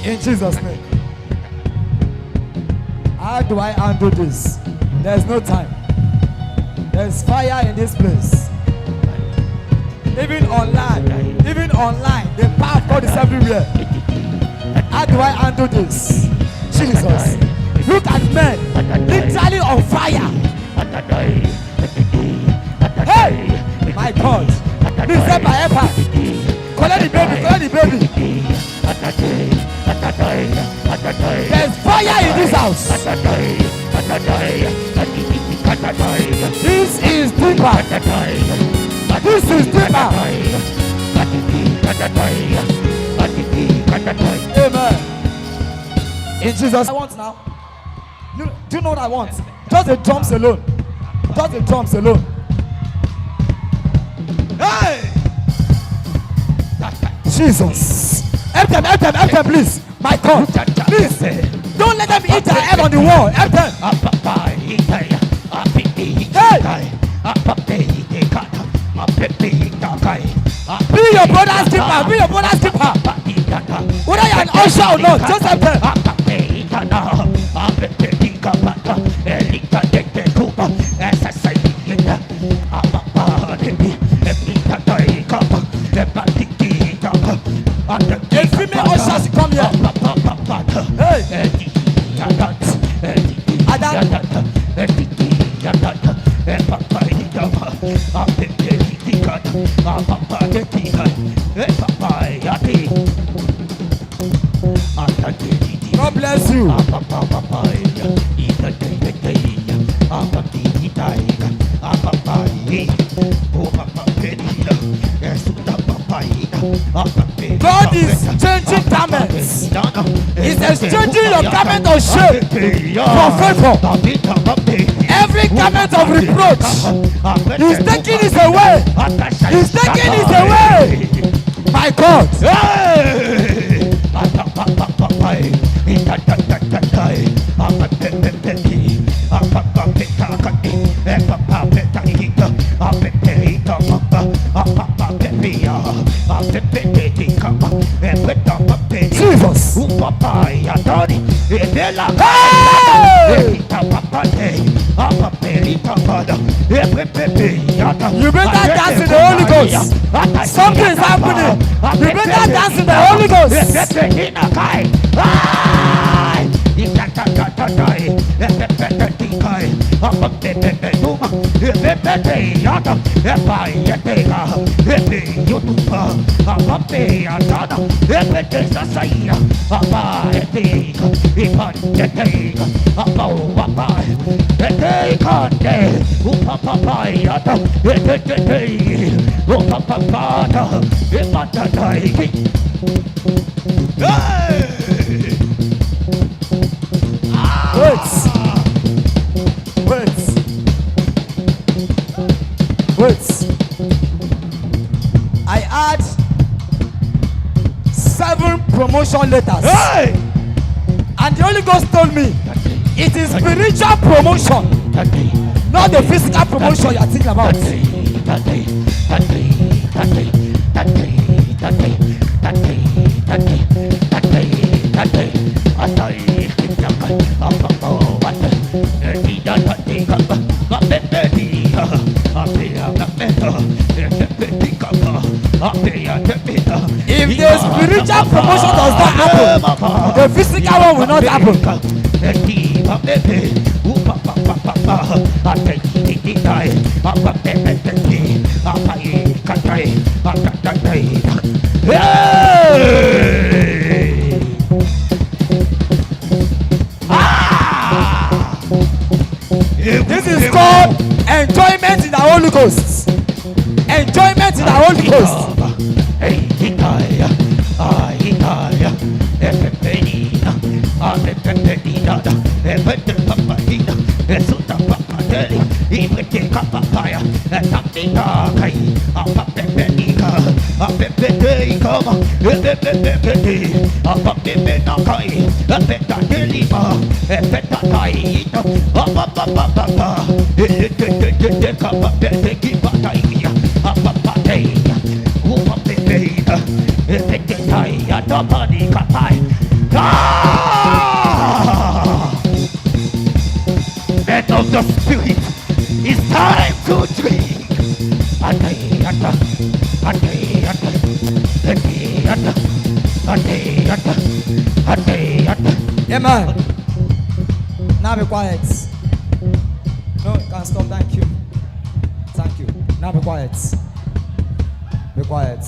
In Jesus' name. How do I handle this? There's no time. There's fire in this place. Even online, the power of God is everywhere. How do I handle this? Jesus. Look at men, literally on fire. Hey, my God. Please help my helper. Collect the baby. There's fire in this house. This is deeper. This is deeper. Amen. In Jesus, I want now. Do you know what I want? Just the drums alone. Just the drums alone. Hey! Jesus. Help them, please. My God. Please. Don't let them eat their head on the wall. Help them. Hey! Be your brother's keeper. Whether you're an usher or not, just help them. A female usher should come here. Hey! Adam. God bless you. God is changing garments. He's exchanging your garment of shame for favor. Every garment of reproach, He's taking it away. He's taking it away. My God. Jesus. You better dance in the Holy Ghost. Something is happening. You better dance in the Holy Ghost. Wait. I had 7 promotion letters. Hey! And the Holy Ghost told me it is spiritual promotion, not the physical promotion you are thinking about. If the spiritual promotion does not happen, the physical one will not happen. This is called enjoyment in the Holy Ghost. Enjoyment in the Holy Ghost. Men of the spirit, it's time to drink. Amen. Now be quiet. No, you can stop. Thank you. Thank you. Now be quiet. Be quiet.